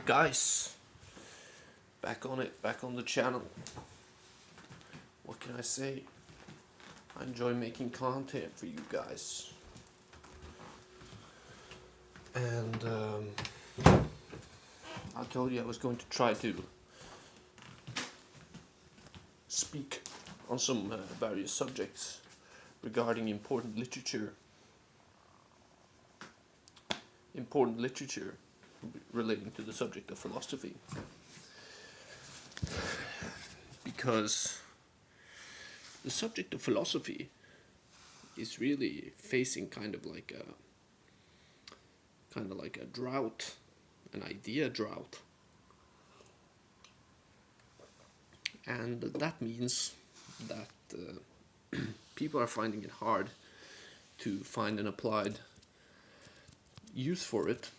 Guys, back on it, back on the channel. What can I say? I enjoy making content for you guys. And I told you I was going to try to speak on some various subjects regarding important literature relating to the subject of philosophy, because the subject of philosophy is really facing kind of like a drought, an idea drought, and that means that people are finding it hard to find an applied use for it,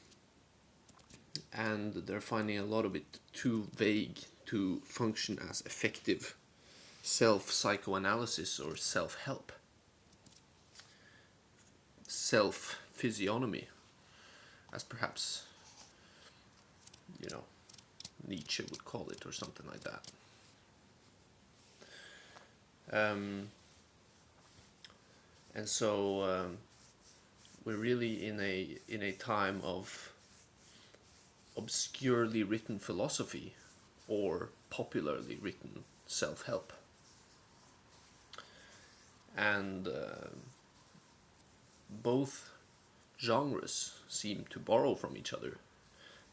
and they're finding a lot of it too vague to function as effective self-psychoanalysis or self-help, self-physiognomy, as perhaps, Nietzsche would call it, or something like that. And so we're really in a time of obscurely written philosophy or popularly written self-help. And both genres seem to borrow from each other,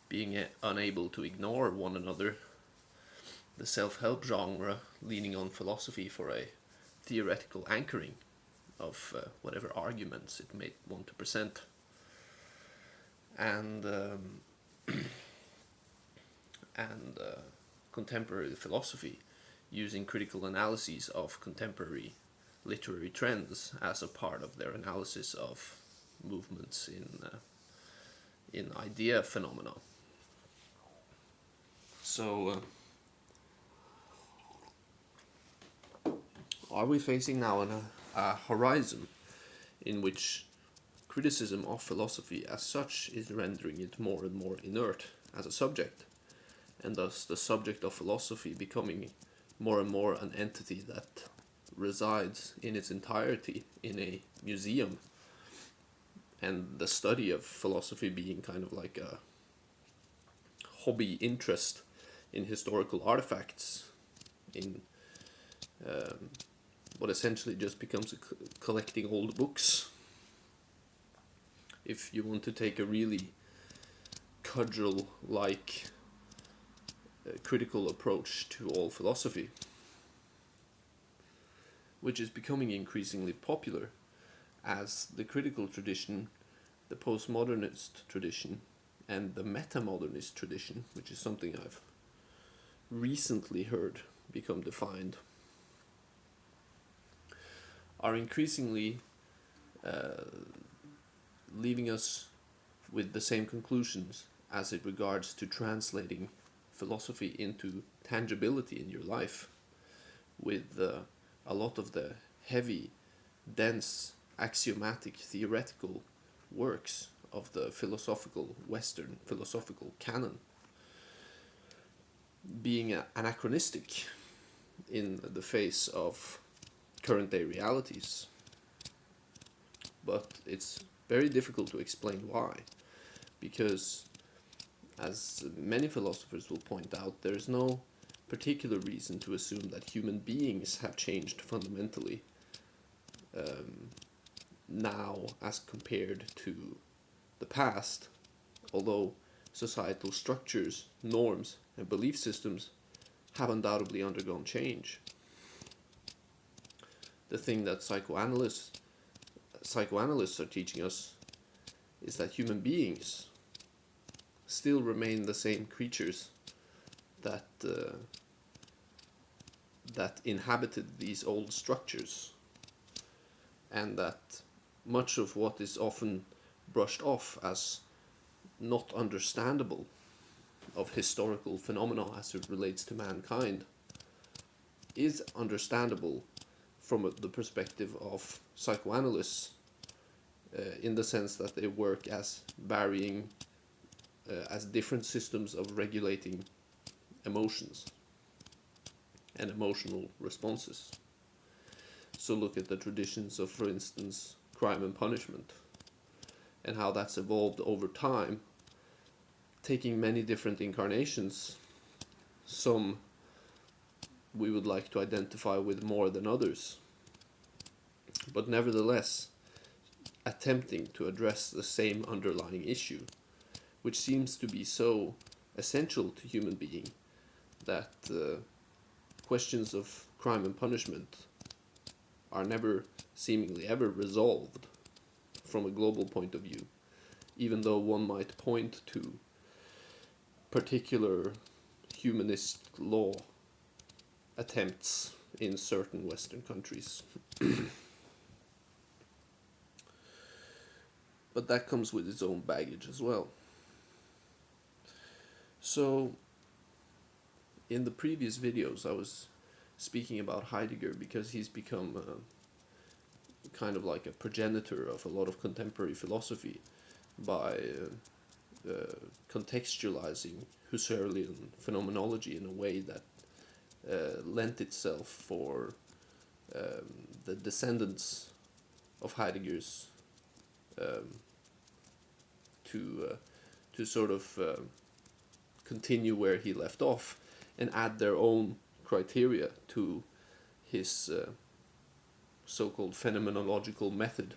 being unable to ignore one another. The self-help genre leaning on philosophy for a theoretical anchoring of whatever arguments it may want to present, and contemporary philosophy using critical analyses of contemporary literary trends as a part of their analysis of movements in idea phenomena. So are we facing now a horizon in which criticism of philosophy as such is rendering it more and more inert as a subject, and thus the subject of philosophy becoming more and more an entity that resides in its entirety in a museum, and the study of philosophy being kind of like a hobby interest in historical artifacts, in what essentially just becomes collecting old books, if you want to take a really cudgel-like critical approach to all philosophy, which is becoming increasingly popular as the critical tradition, the postmodernist tradition, and the metamodernist tradition, which is something I've recently heard become defined, are increasingly leaving us with the same conclusions as it regards to translating philosophy into tangibility in your life, with a lot of the heavy, dense, axiomatic, theoretical works of the Western philosophical canon being anachronistic in the face of current day realities. But it's very difficult to explain why, because as many philosophers will point out, there's no particular reason to assume that human beings have changed fundamentally now as compared to the past, although societal structures, norms, and belief systems have undoubtedly undergone change. The thing that psychoanalysts are teaching us is that human beings still remain the same creatures that inhabited these old structures, and that much of what is often brushed off as not understandable of historical phenomena as it relates to mankind is understandable from the perspective of psychoanalysts, in the sense that they work as varying as different systems of regulating emotions and emotional responses. So look at the traditions of, for instance, crime and punishment, and how that's evolved over time, taking many different incarnations. Some we would like to identify with more than others, but nevertheless attempting to address the same underlying issue, which seems to be so essential to human being that questions of crime and punishment are never seemingly ever resolved from a global point of view, even though one might point to particular humanist law attempts in certain Western countries. But that comes with its own baggage as well. So, in the previous videos I was speaking about Heidegger because he's become kind of like a progenitor of a lot of contemporary philosophy by contextualizing Husserlian phenomenology in a way that lent itself for the descendants of Heidegger's to sort of continue where he left off and add their own criteria to his so-called phenomenological method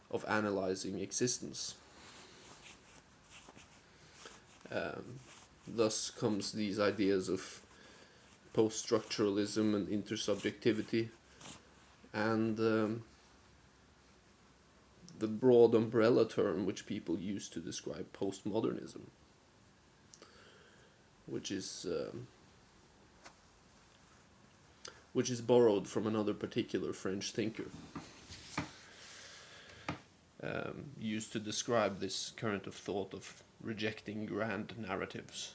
of analyzing existence. Thus comes these ideas of post-structuralism and intersubjectivity, and the broad umbrella term which people use to describe postmodernism, which is borrowed from another particular French thinker, used to describe this current of thought of rejecting grand narratives,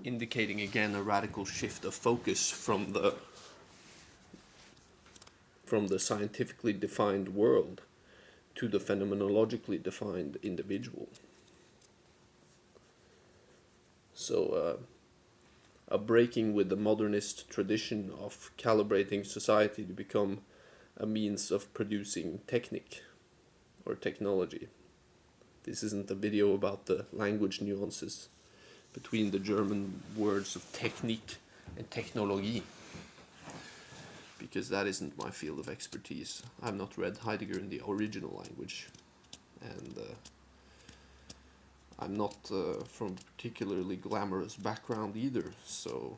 indicating again a radical shift of focus from the scientifically defined world to the phenomenologically defined individual. So a breaking with the modernist tradition of calibrating society to become a means of producing technique or technology. This isn't a video about the language nuances between the German words of technique and technologie, because that isn't my field of expertise. I've not read Heidegger in the original language, and I'm not from a particularly glamorous background either, so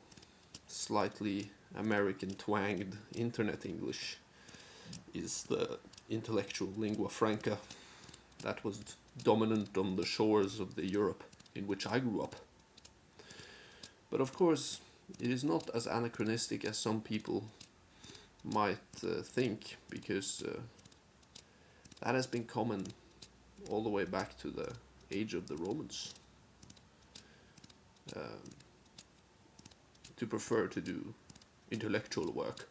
slightly American twanged internet English is the intellectual lingua franca that was dominant on the shores of the Europe in which I grew up. But of course, it is not as anachronistic as some people might think, because that has been common all the way back to the age of the Romans, to prefer to do intellectual work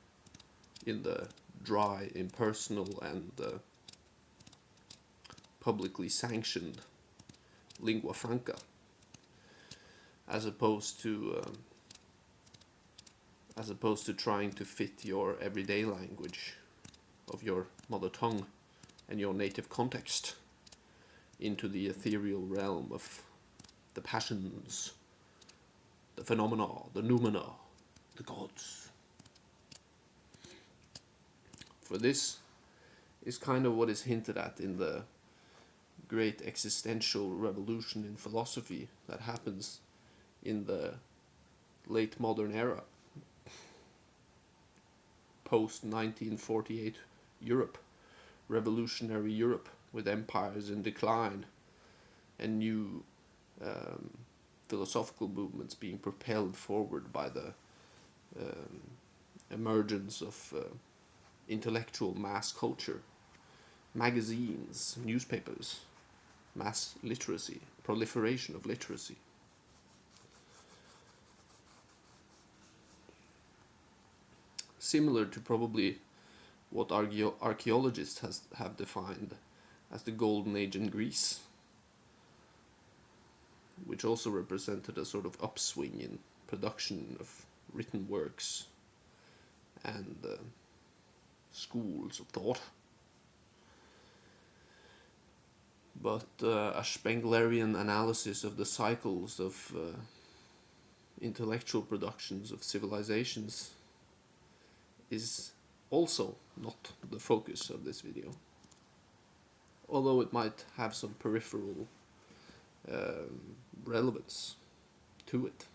in the dry, impersonal, and publicly sanctioned lingua franca, as opposed to trying to fit your everyday language of your mother tongue and your native context into the ethereal realm of the passions, the phenomena, the noumena, the gods. For this is kind of what is hinted at in the great existential revolution in philosophy that happens in the late modern era, post-1948 Europe, revolutionary Europe with empires in decline and new philosophical movements being propelled forward by the emergence of intellectual mass culture, magazines, newspapers, mass literacy, proliferation of literacy. Similar to probably what archaeologists have defined as the Golden Age in Greece, which also represented a sort of upswing in production of written works and schools of thought. But a Spenglerian analysis of the cycles of intellectual productions of civilizations is also not the focus of this video, although it might have some peripheral relevance to it.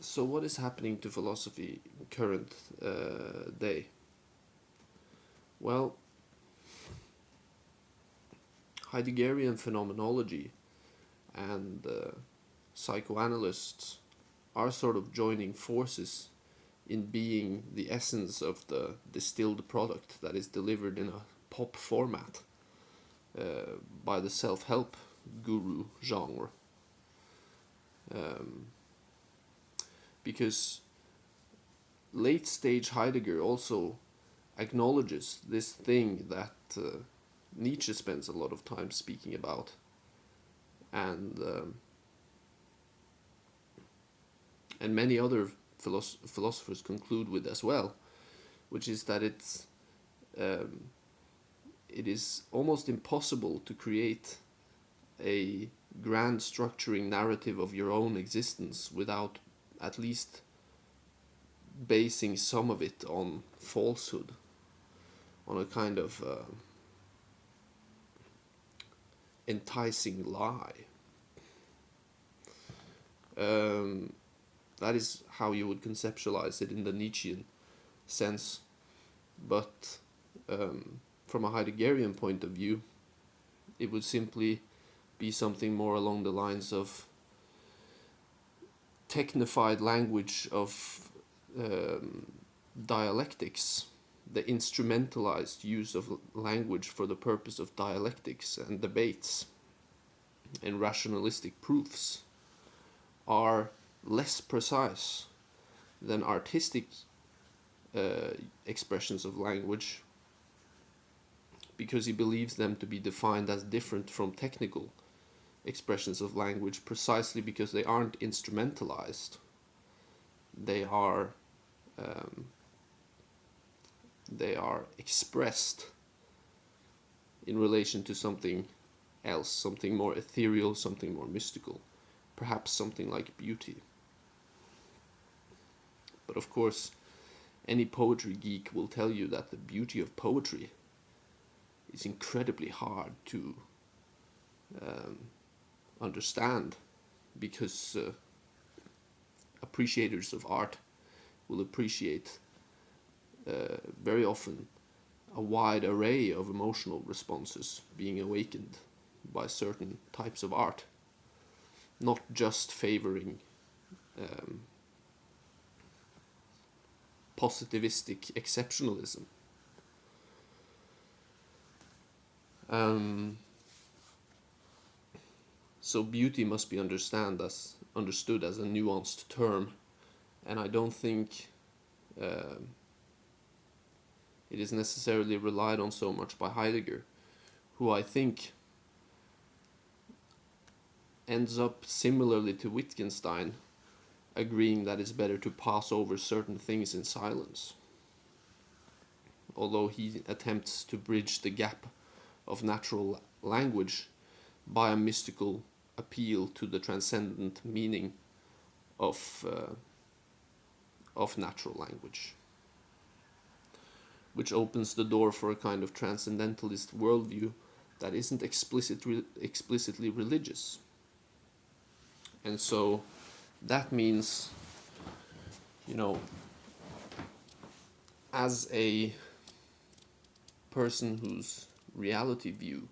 So what is happening to philosophy in current day? Well, Heideggerian phenomenology and psychoanalysts are sort of joining forces in being the essence of the distilled product that is delivered in a pop format by the self-help guru genre. Because late stage Heidegger also acknowledges this thing that Nietzsche spends a lot of time speaking about, and many other philosophers conclude with as well, which is that it is almost impossible to create a grand structuring narrative of your own existence without at least basing some of it on falsehood, on a kind of enticing lie. That is how you would conceptualize it in the Nietzschean sense. But from a Heideggerian point of view, it would simply be something more along the lines of technified language of dialectics, the instrumentalized use of language for the purpose of dialectics and debates and rationalistic proofs are less precise than artistic expressions of language, because he believes them to be defined as different from technical expressions of language precisely because they aren't instrumentalized. They are expressed in relation to something else, something more ethereal, something more mystical, perhaps something like beauty. But of course, any poetry geek will tell you that the beauty of poetry is incredibly hard to understand, because appreciators of art will appreciate very often a wide array of emotional responses being awakened by certain types of art, not just favoring positivistic exceptionalism. So beauty must be understood as a nuanced term, and I don't think it is necessarily relied on so much by Heidegger, who I think ends up similarly to Wittgenstein, agreeing that it's better to pass over certain things in silence, although he attempts to bridge the gap of natural language by a mystical appeal to the transcendent meaning of natural language, which opens the door for a kind of transcendentalist worldview that isn't explicitly religious. And so that means, as a person whose reality view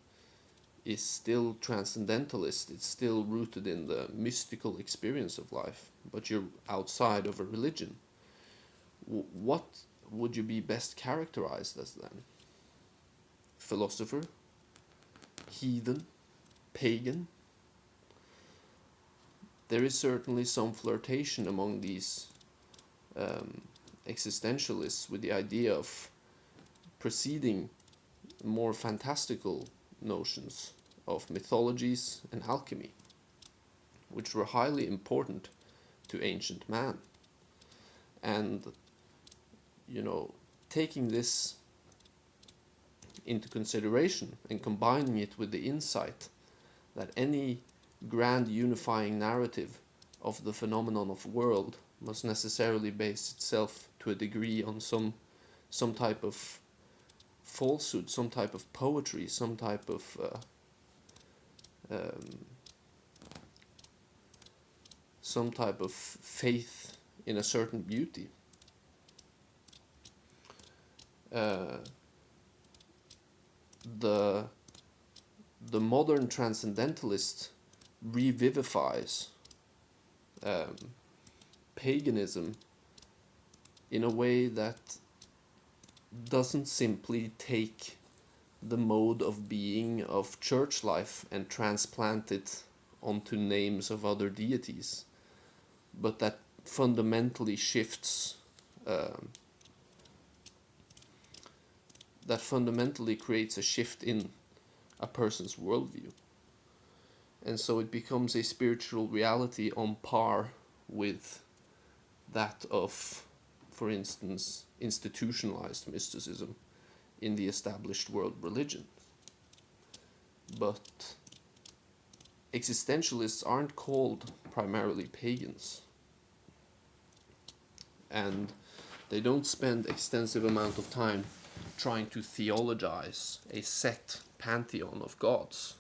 is still transcendentalist, it's still rooted in the mystical experience of life, but you're outside of a religion, what would you be best characterized as then? Philosopher? heathen, pagan. There is certainly some flirtation among these existentialists with the idea of preceding more fantastical notions of mythologies and alchemy, which were highly important to ancient man. And, taking this into consideration and combining it with the insight that any grand unifying narrative of the phenomenon of world must necessarily base itself to a degree on some type of falsehood, some type of poetry, some type of faith in a certain beauty. The modern transcendentalist revivifies paganism in a way that doesn't simply take the mode of being of church life and transplant it onto names of other deities, but that fundamentally shifts, that fundamentally creates a shift in a person's worldview. And so it becomes a spiritual reality on par with that of, for instance, institutionalized mysticism in the established world religions. But existentialists aren't called primarily pagans, and they don't spend extensive amount of time trying to theologize a set pantheon of gods,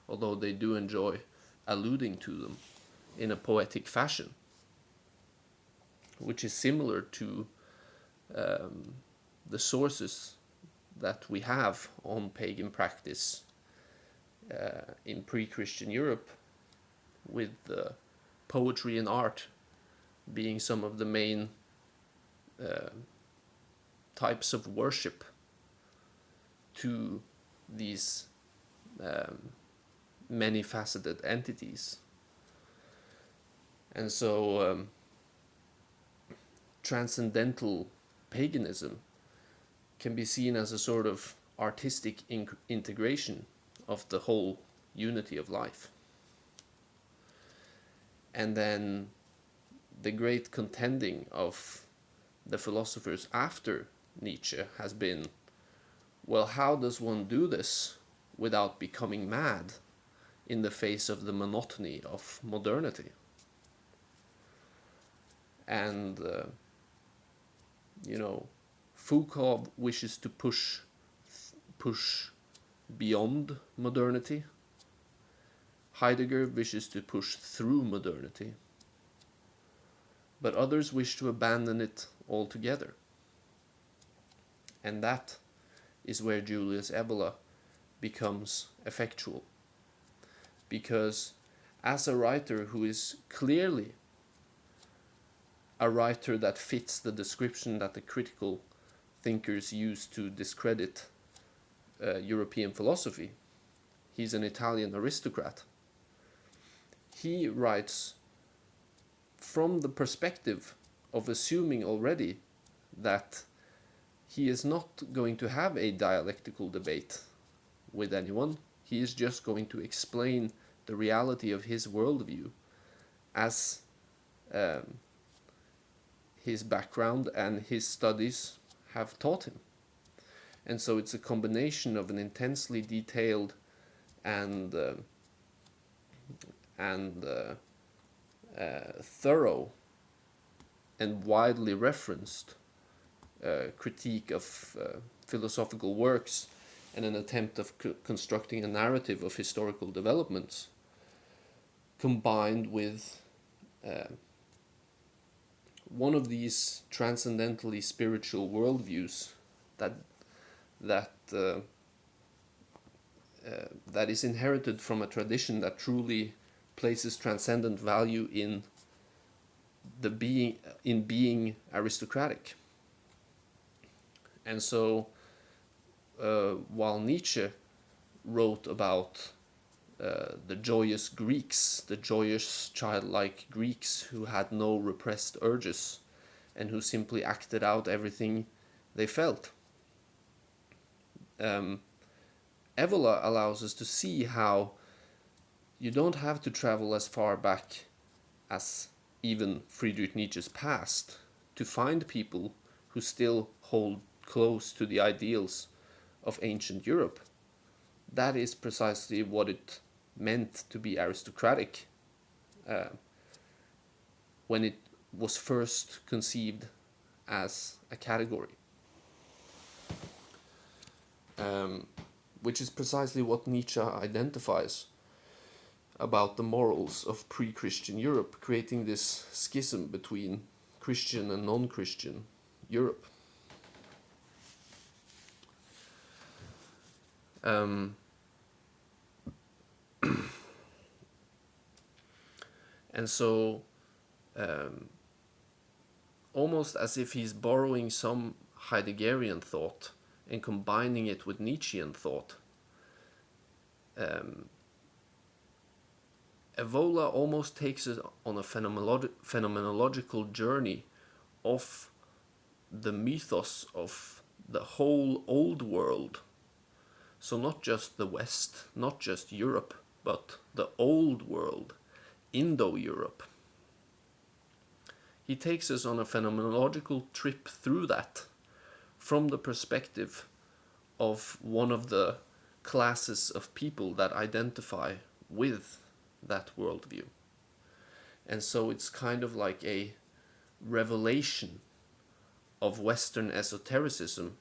although they do enjoy alluding to them in a poetic fashion, which is similar to the sources that we have on pagan practice in pre-Christian Europe, with poetry and art being some of the main types of worship to these many-faceted entities. And so transcendental paganism can be seen as a sort of artistic integration of the whole unity of life. And then the great contending of the philosophers after Nietzsche has been, well, how does one do this without becoming mad in the face of the monotony of modernity? And, Foucault wishes to push beyond modernity. Heidegger wishes to push through modernity. But others wish to abandon it altogether. And that is where Julius Evola becomes effectual. Because as a writer who is clearly a writer that fits the description that the critical thinkers use to discredit European philosophy, he's an Italian aristocrat. He writes from the perspective of assuming already that he is not going to have a dialectical debate with anyone. He is just going to explain the reality of his worldview as his background and his studies have taught him. And so it's a combination of an intensely detailed and thorough and widely referenced critique of philosophical works, and an attempt of constructing a narrative of historical developments, combined with one of these transcendentally spiritual worldviews that is inherited from a tradition that truly places transcendent value in being aristocratic. And so while Nietzsche wrote about the joyous Greeks, the joyous childlike Greeks who had no repressed urges and who simply acted out everything they felt. Evola allows us to see how you don't have to travel as far back as even Friedrich Nietzsche's past to find people who still hold close to the ideals of ancient Europe. That is precisely what it meant to be aristocratic when it was first conceived as a category. Which is precisely what Nietzsche identifies about the morals of pre-Christian Europe, creating this schism between Christian and non-Christian Europe. And so, almost as if he's borrowing some Heideggerian thought and combining it with Nietzschean thought, Evola almost takes us on a phenomenological journey of the mythos of the whole old world. So not just the West, not just Europe, but the old world, Indo-Europe. He takes us on a phenomenological trip through that from the perspective of one of the classes of people that identify with that worldview. And so it's kind of like a revelation of Western esotericism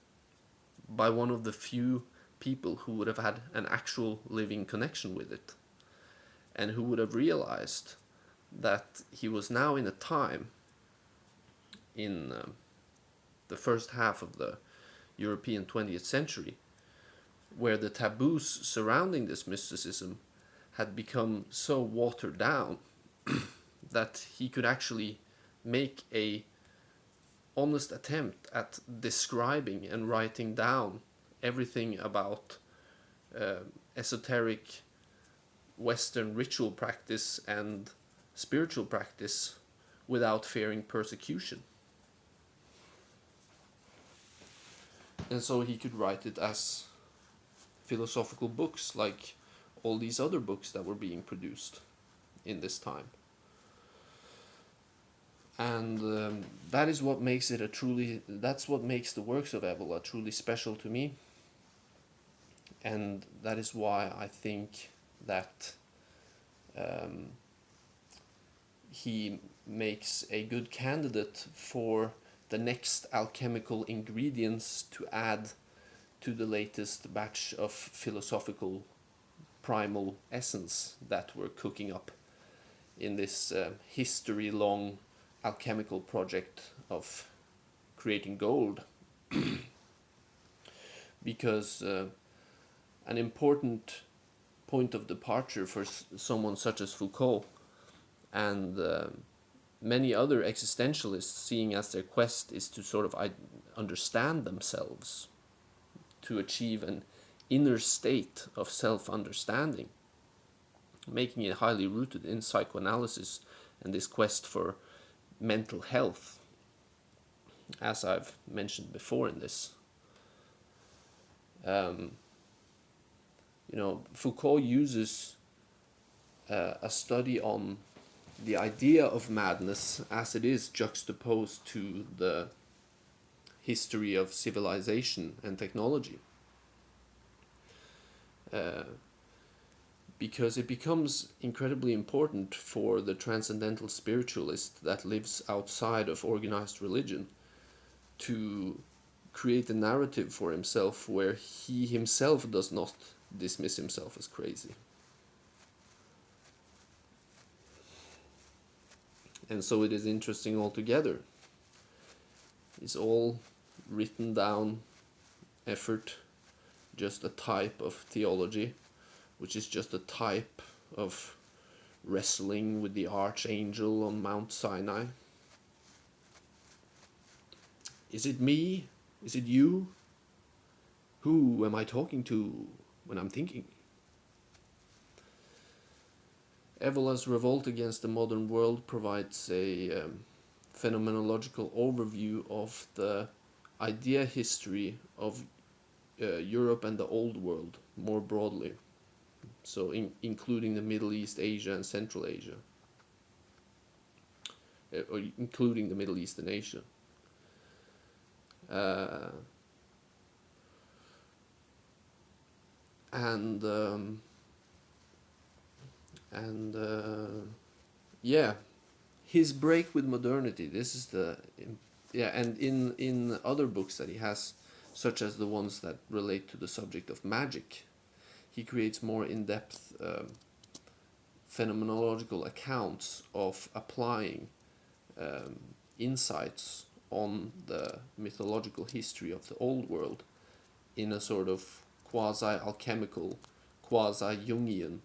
by one of the few people who would have had an actual living connection with it, and who would have realized that he was now in a time in the first half of the European 20th century where the taboos surrounding this mysticism had become so watered down that he could actually make a honest attempt at describing and writing down everything about esoteric Western ritual practice and spiritual practice without fearing persecution. And so he could write it as philosophical books, like all these other books that were being produced in this time. And that is what makes it that's what makes the works of Evola truly special to me. And that is why I think that he makes a good candidate for the next alchemical ingredients to add to the latest batch of philosophical primal essence that we're cooking up in this history-long alchemical project of creating gold. Because an important point of departure for someone such as Foucault and many other existentialists, seeing as their quest is to sort of understand themselves, to achieve an inner state of self-understanding, making it highly rooted in psychoanalysis and this quest for mental health, as I've mentioned before in this. Foucault uses a study on the idea of madness as it is juxtaposed to the history of civilization and technology. Because it becomes incredibly important for the transcendental spiritualist that lives outside of organized religion to create a narrative for himself where he himself does not dismiss himself as crazy. And so it is interesting altogether. It's all written down effort, just a type of theology, which is just a type of wrestling with the archangel on Mount Sinai. Is it me? Is it you? Who am I talking to when I'm thinking? Evola's revolt against the modern world provides a phenomenological overview of the idea history of Europe and the Old World more broadly, so including the Middle East, Asia, and Central Asia, or including the Middle East and Asia. Uh, and and yeah, his break with modernity. This is the yeah, and in other books that he has, such as the ones that relate to the subject of magic, he creates more in-depth phenomenological accounts of applying insights on the mythological history of the old world in a sort of quasi-alchemical, quasi-Jungian,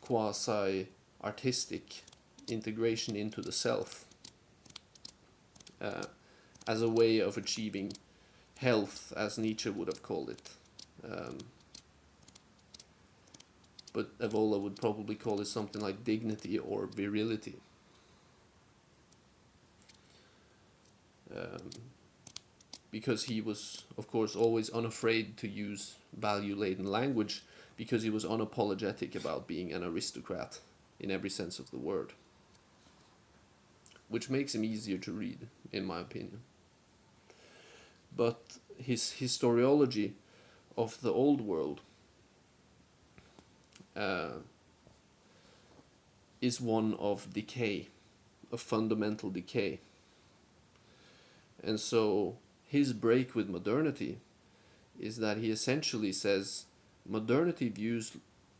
quasi-artistic integration into the self, as a way of achieving health, as Nietzsche would have called it. But Evola would probably call it something like dignity or virility. Because he was, of course, always unafraid to use value-laden language, because he was unapologetic about being an aristocrat in every sense of the word, which makes him easier to read, in my opinion. But his historiology of the old world is one of decay, of fundamental decay. And so his break with modernity is that he essentially says modernity views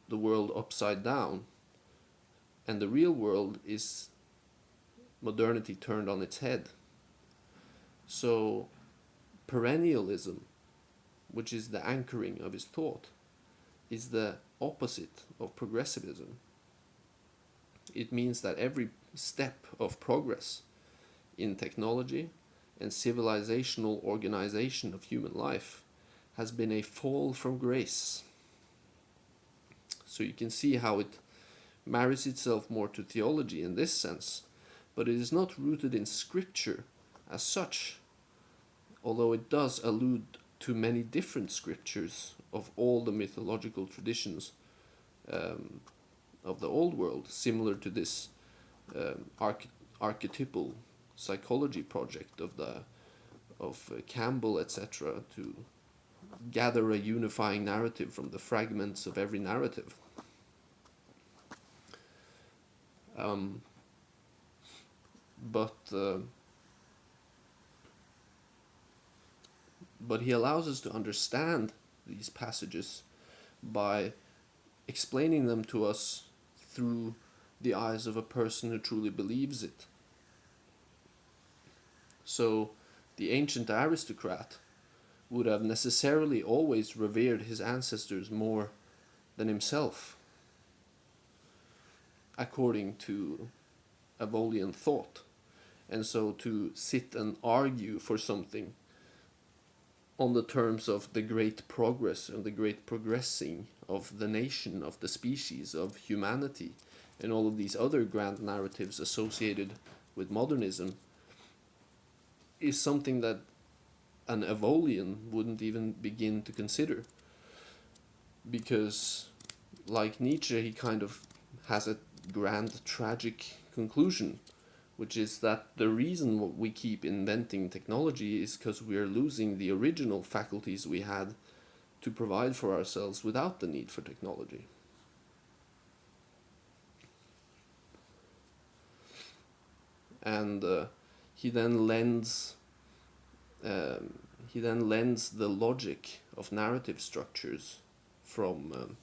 the world upside down, and the real world is modernity turned on its head. So perennialism, which is the anchoring of his thought, is the opposite of progressivism. It means that every step of progress in technology and civilizational organization of human life has been a fall from grace. So you can see how it marries itself more to theology in this sense, but it is not rooted in scripture as such, although it does allude to many different scriptures of all the mythological traditions of the old world, similar to this archetypal psychology project of Campbell, etc., to gather a unifying narrative from the fragments of every narrative. But he allows us to understand these passages by explaining them to us through the eyes of a person who truly believes it. So the ancient aristocrat would have necessarily always revered his ancestors more than himself, according to Evolian thought. And so to sit and argue for something on the terms of the great progress and the great progressing of the nation, of the species, of humanity, and all of these other grand narratives associated with modernism is something that an Evolian wouldn't even begin to consider. Because, like Nietzsche, he kind of has a grand tragic conclusion, which is that the reason we keep inventing technology is because we are losing the original faculties we had to provide for ourselves without the need for technology. And he then lends the logic of narrative structures from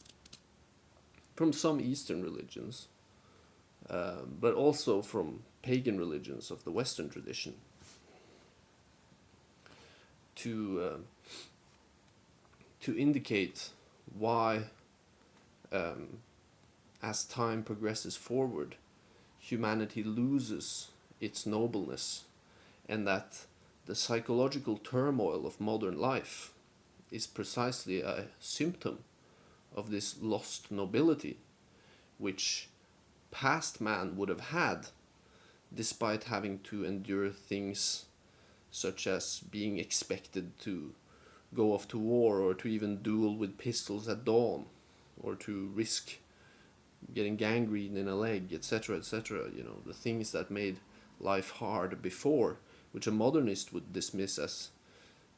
some Eastern religions, but also from pagan religions of the Western tradition, to indicate why, as time progresses forward, humanity loses its nobleness, and that the psychological turmoil of modern life is precisely a symptom of this lost nobility, which past man would have had, despite having to endure things such as being expected to go off to war, or to even duel with pistols at dawn, or to risk getting gangrene in a leg, etc., etc. You know, the things that made life hard before, which a modernist would dismiss as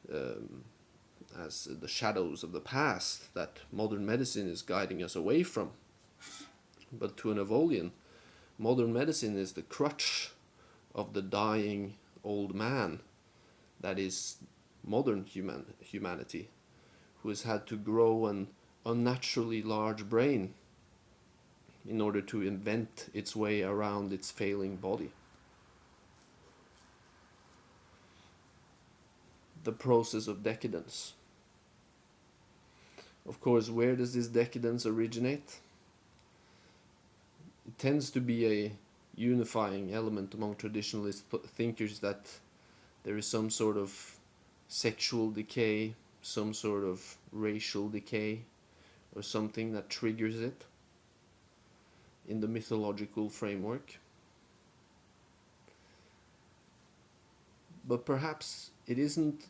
the shadows of the past that modern medicine is guiding us away from. But to an Evolian, modern medicine is the crutch of the dying old man that is modern humanity, who has had to grow an unnaturally large brain in order to invent its way around its failing body. The process of decadence. Of course, where does this decadence originate? It tends to be a unifying element among traditionalist thinkers that there is some sort of sexual decay, some sort of racial decay, or something that triggers it in the mythological framework. But perhaps it isn't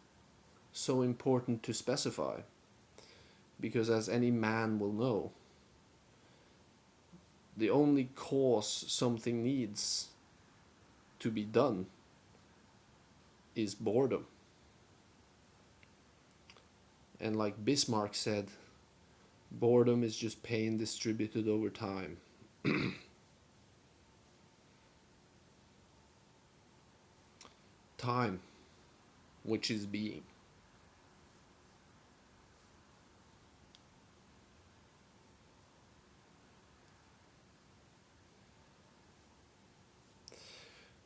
so important to specify, because as any man will know, the only cause something needs to be done is boredom. And like Bismarck said, boredom is just pain distributed over time. Time, which is being.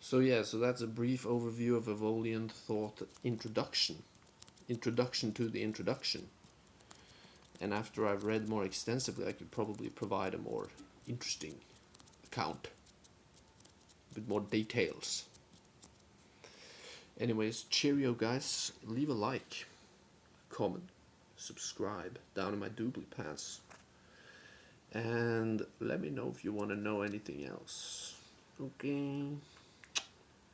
So that's a brief overview of Evolian thought introduction to the introduction. And after I've read more extensively, I could probably provide a more interesting account with more details. Anyways, cheerio guys, leave a like, comment, subscribe down in my doobly pants, and let me know if you want to know anything else. Okay.